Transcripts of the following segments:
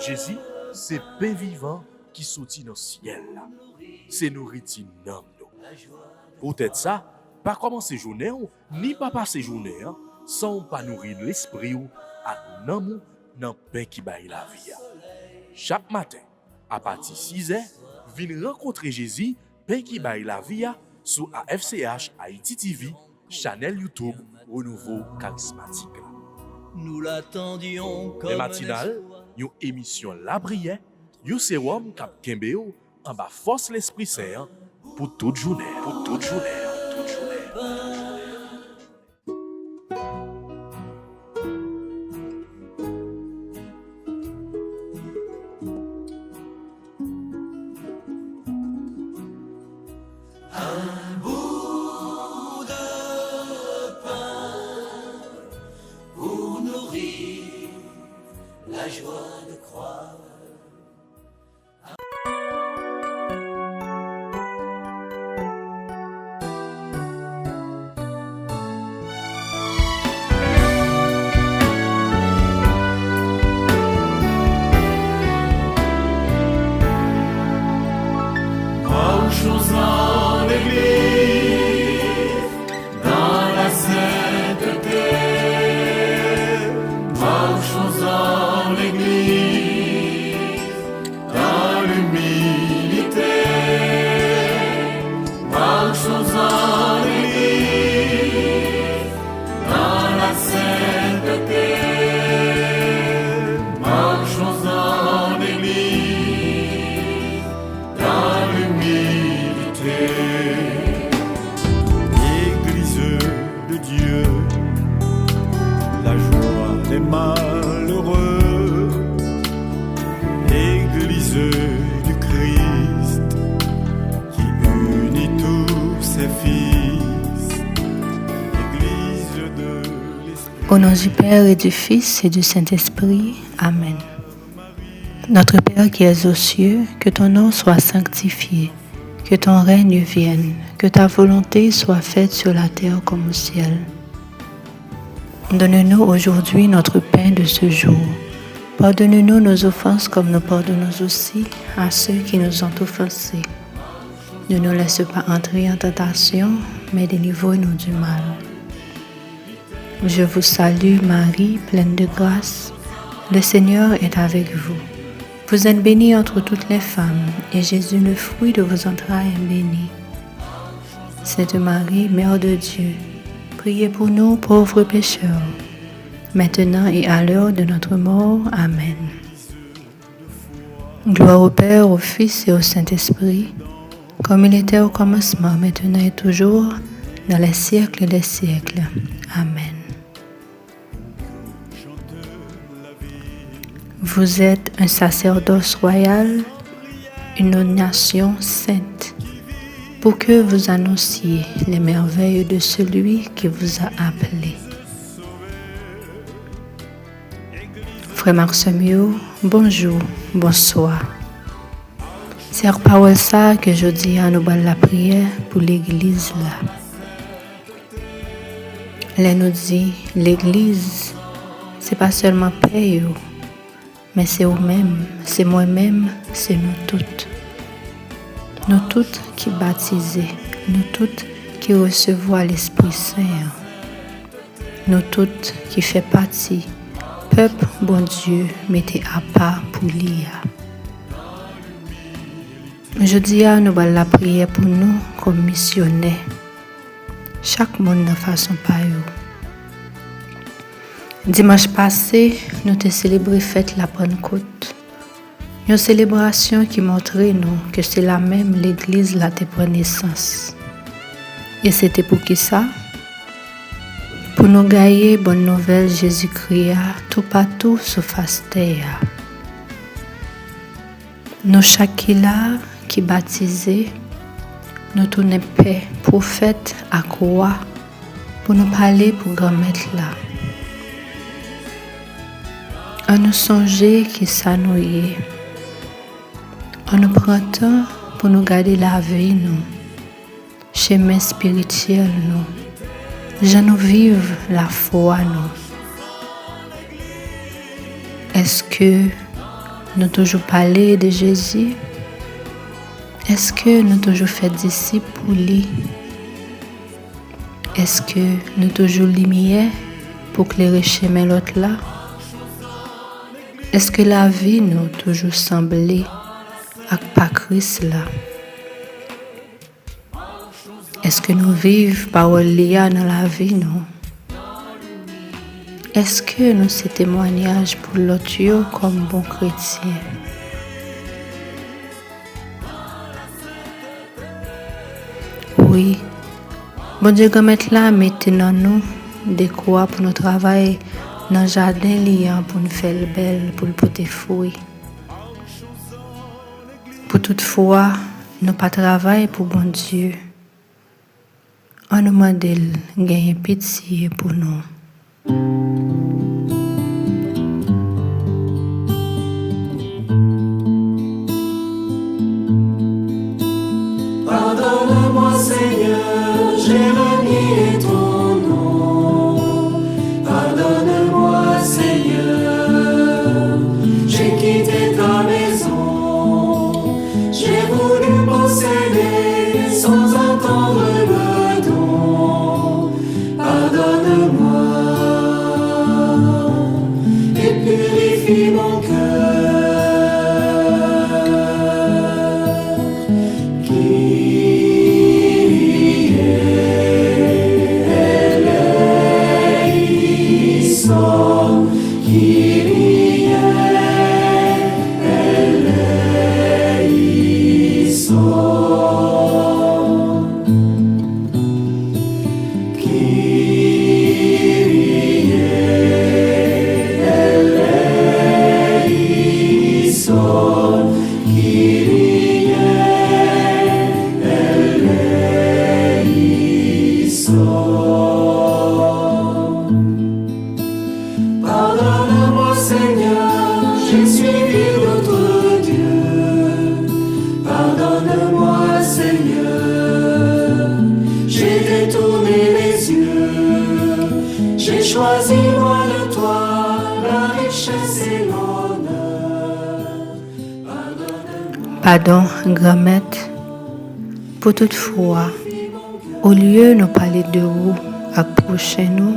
Jésus, c'est pain vivant qui sortit dans le ciel. C'est nourriture dans nous. Peut-être ça, pas commencer journée ni pas passer journée sans pas nourrir l'esprit ou à nous dans pain qui baille la vie. Chaque matin, à partir de 6h, venez rencontrer Jésus, pain qui baille la vie sur AFCH Haïti TV, channel YouTube Renouveau Charismatique. Nous l'attendions comme les matinales, une émission La Prière, un sérum cap Kembeo en bas force l'Esprit Saint pour toute journée. Au nom du Père et du Fils et du Saint-Esprit. Amen. Notre Père qui es aux cieux, que ton nom soit sanctifié, que ton règne vienne, que ta volonté soit faite sur la terre comme au ciel. Donne-nous aujourd'hui notre pain de ce jour. Pardonne-nous nos offenses comme nous pardonnons aussi à ceux qui nous ont offensés. Ne nous laisse pas entrer en tentation, mais délivre-nous du mal. Je vous salue Marie, pleine de grâce. Le Seigneur est avec vous. Vous êtes bénie entre toutes les femmes, et Jésus, le fruit de vos entrailles, est béni. Sainte Marie, Mère de Dieu, priez pour nous pauvres pécheurs, maintenant et à l'heure de notre mort. Amen. Gloire au Père, au Fils et au Saint-Esprit, comme il était au commencement, maintenant et toujours, dans les siècles des siècles. Amen. Vous êtes un sacerdoce royal, une nation sainte, pour que vous annonciez les merveilles de celui qui vous a appelé. Frère Maximio, bonjour, bonsoir. C'est parole ça que je dis à nous la prière pour l'église là. Elle nous dit, l'église, c'est pas seulement paye, mais c'est vous-même, c'est moi-même, c'est nous toutes. Nous toutes qui baptisés, nous toutes qui recevons l'Esprit Saint. Nous toutes qui fait partie, peuple bon Dieu, mettez à part pour lire. Je dis à nous la prière pour nous comme missionnaires. Chaque monde de façon pareille. Dimanche passé, nous avons célébré fête la Pentecôte. Une célébration qui montrait nous que c'est la même l'église là te prend naissance. Et c'était pour qui ça? Pour nous gagner bonne nouvelle Jésus-Christ tout partout sur face terre. Nous chaque là qui baptisé, nous tournons paix, prophète à croix pour nous parler pour grand maître là. On nous songer qui s'annouille. On nous prend temps pour nous garder la vie, nous. Chemin spirituel, nous. Je nous vive la foi, nous. Est-ce que nous toujours parlé de Jésus? Est-ce que nous toujours fait disciples pour lui? Est-ce que nous toujours lumière pour éclairer chemin l'autre là? Est-ce que la vie nous toujours semblé avec pas Christ là? Est-ce que nous vivons parole liée dans la vie non? Est-ce que nous ces témoignages pour l'autre comme bon chrétien? Oui, bon Dieu comme être là maintenant nous des quoi pour nous travailler dans le jardin liant pour nous faire belle pour le porter fruit. Pour toutefois nous pas travailler pour bon Dieu. On nous demande de gagner pitié pour nous. Pardonne-moi Seigneur, j'ai renié ton nom. Pardonne-moi Seigneur, j'ai quitté ta maison. J'ai voulu posséder sans entendre le don. Pardonne-moi et purifie mon cœur. Pardonne-moi Seigneur, j'ai suivi d'autres dieux. Pardonne-moi Seigneur, j'ai détourné les yeux. J'ai choisi loin de toi la richesse et l'honneur. Pardon, grand-mère, pour toutefois, au lieu de nous parler de vous, approchez nous,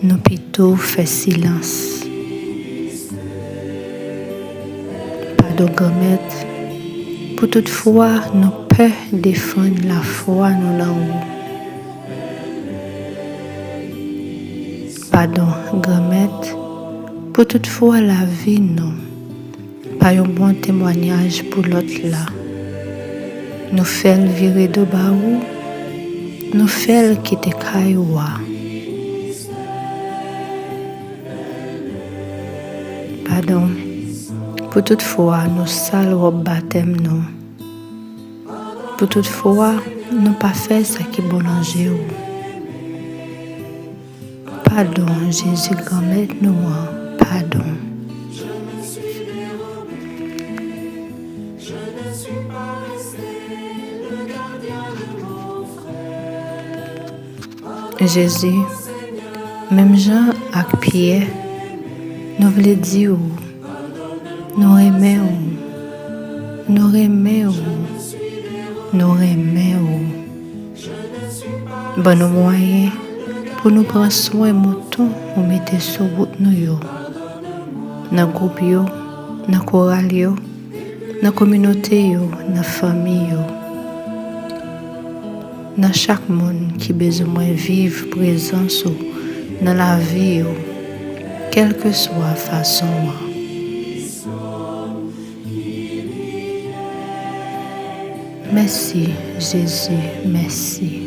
nous plutôt fait silence. Pardon, grand-mère, pour toutefois, nous peut défendre la foi nous dans vous. Pardon, grand-mère, pour toutefois la vie non, pas un bon témoignage pour l'autre là. Nous faisons virer de baou, nous faisons quitter Kaioua. Pardon, pour toutefois nous sales robe baptême non. Pour toutefois nous pas faire ça qui bon danger. Pardon, Jésus grand-mère nous, pardon. Jésus, même Jean avec Pierre, nous voulons dire, nous aimons, nous aimons, nous aimons. Bon moyen pour nous prendre soin de moutons, nous mettons sur route nous, dans le groupe, dans la chorale, dans la communauté, dans la famille. Dans chaque monde qui besoin de vivre présence dans la vie, quelle que soit la façon. Merci Jésus, merci.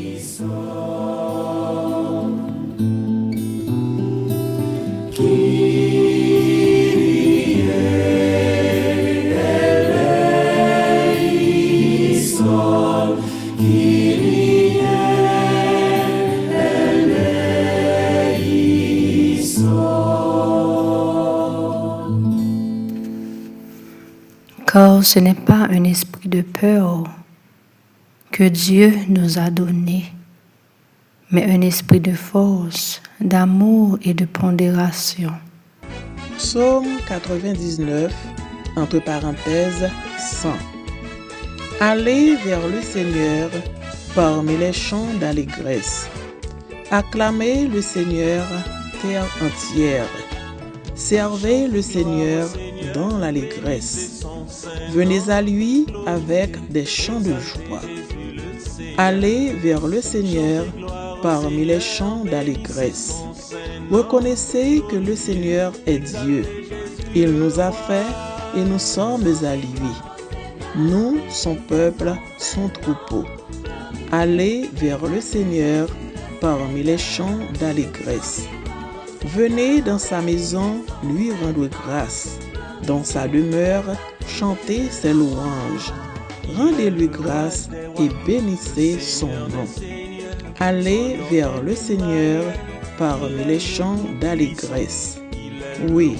Car ce n'est pas un esprit de peur que Dieu nous a donné, mais un esprit de force, d'amour et de pondération. Psaume 99, entre parenthèses, 100. Allez vers le Seigneur parmi les chants d'allégresse. Acclamez le Seigneur, terre entière. Servez le Seigneur dans l'allégresse. Venez à lui avec des chants de joie. Allez vers le Seigneur parmi les chants d'allégresse. Reconnaissez que le Seigneur est Dieu. Il nous a fait et nous sommes à lui. Nous, son peuple, son troupeau. Allez vers le Seigneur parmi les chants d'allégresse. Venez dans sa maison lui rendre grâce. Dans sa demeure, chantez ses louanges. Rendez-lui grâce et bénissez son nom. Allez vers le Seigneur parmi les chants d'allégresse. Oui,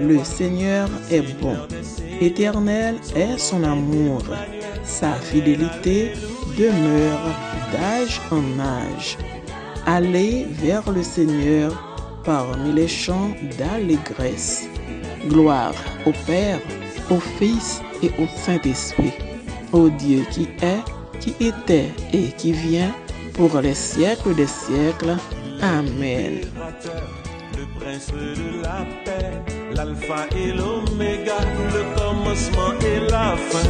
le Seigneur est bon. Éternel est son amour. Sa fidélité demeure d'âge en âge. Allez vers le Seigneur parmi les chants d'allégresse. Gloire au Père, au Fils et au Saint-Esprit, au Dieu qui est, qui était et qui vient, pour les siècles des siècles. Amen. Le prince de la paix, l'alpha et l'oméga, le commencement et la fin.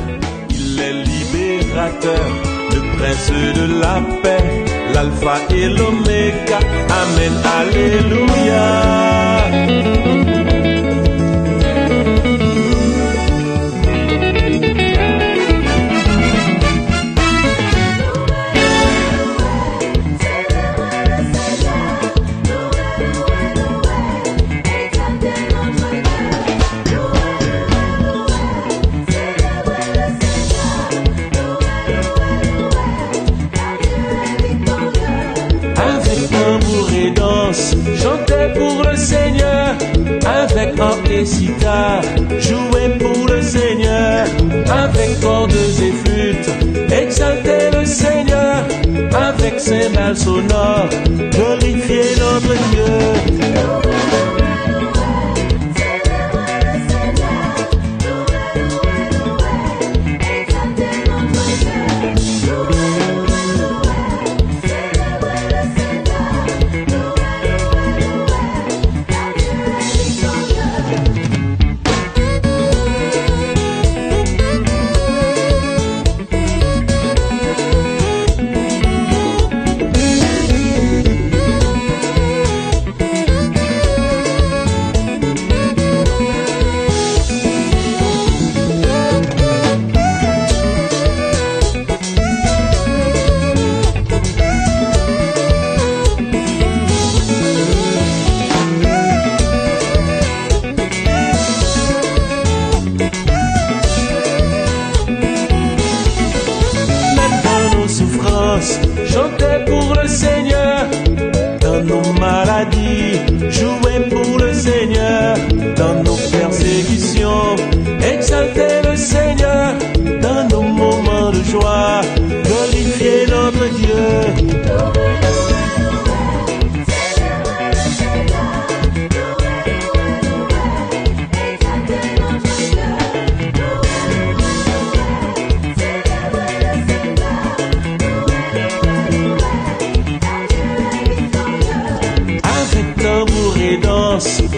Il est libérateur, le prince de la paix, l'alpha et l'oméga. Amen, alléluia. Chantez pour le Seigneur, avec harpe et sitar. Jouez pour le Seigneur, avec cordes et flûtes. Exaltez le Seigneur, avec cymbales sonores. Glorifiez notre Dieu. Chantez pour le Seigneur dans nos maladies. Jouez pour le Seigneur dans nos persécutions. Exaltez le Seigneur dans nos moments de joie. Glorifiez notre Dieu.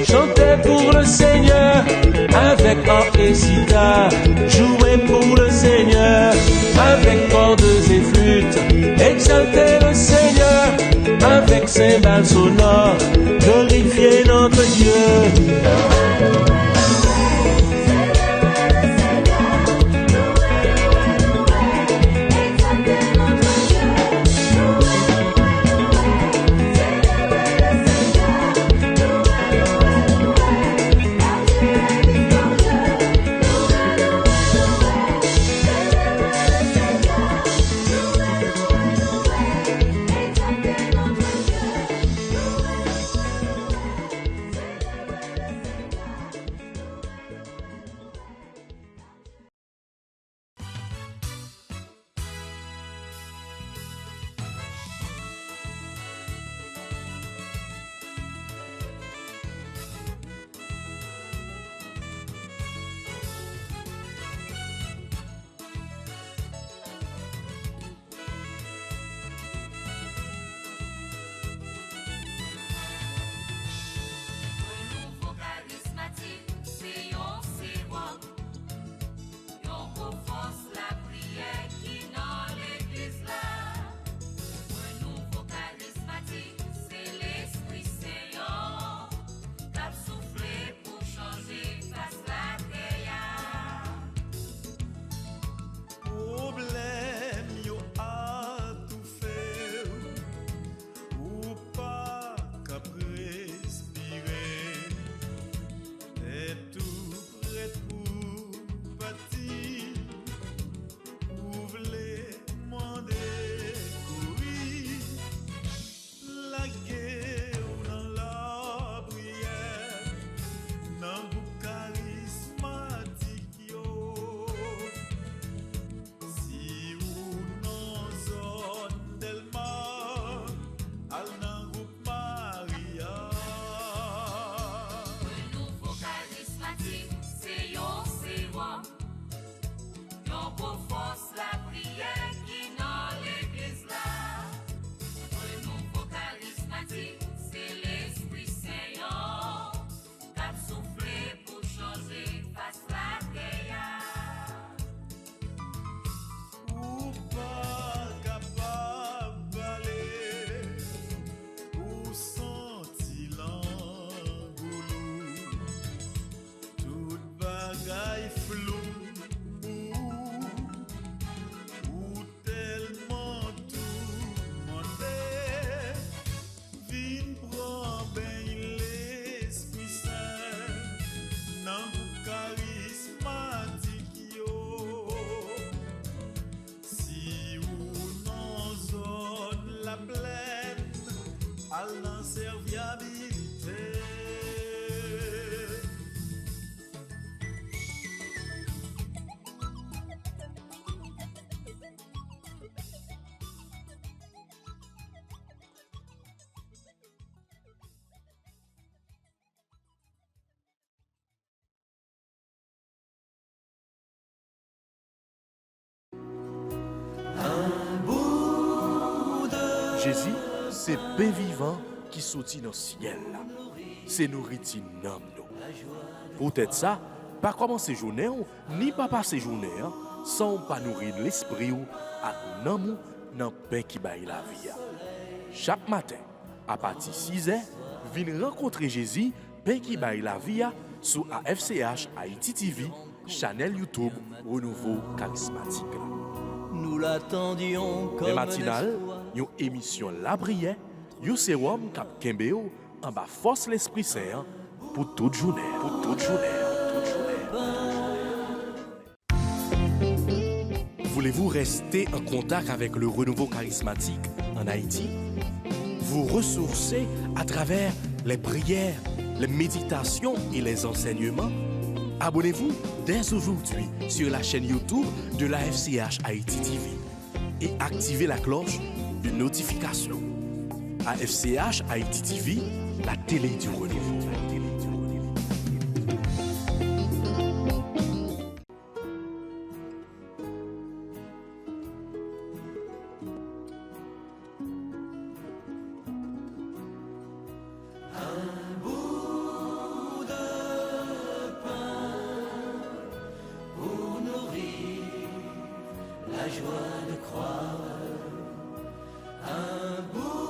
Chantez pour le Seigneur avec harpe et sitar. Jouez pour le Seigneur avec cordes et flûtes. Exaltez le Seigneur avec cymbales sonores. Glorifiez notre Dieu. Jésus, c'est pain vivant qui sorti dans le ciel. C'est nourriture nam nous. Peut-être ça, pas commencer journée ni pas passer journée sans pas nourrir l'esprit ou à nan dans pain qui baille la vie. Chaque matin, à partir de 6h, viens rencontrer Jésus, pain qui baille la vie sur AFCH Haïti TV, channel YouTube Renouveau Charismatique. Nous l'attendions comme Le matinal, l'espoir. une émission La Prière, un sérum cap Kembeo en bas force l'Esprit Saint pour toute journée. Pour toute journée. Voulez-vous rester en contact avec le renouveau charismatique en Haïti? Vous ressourcer à travers les prières, les méditations et les enseignements? Abonnez-vous dès aujourd'hui sur la chaîne YouTube de la FCH Haïti TV et activez la cloche de notification. AFCH Haïti TV, la télé du renouveau. La joie de croire un bout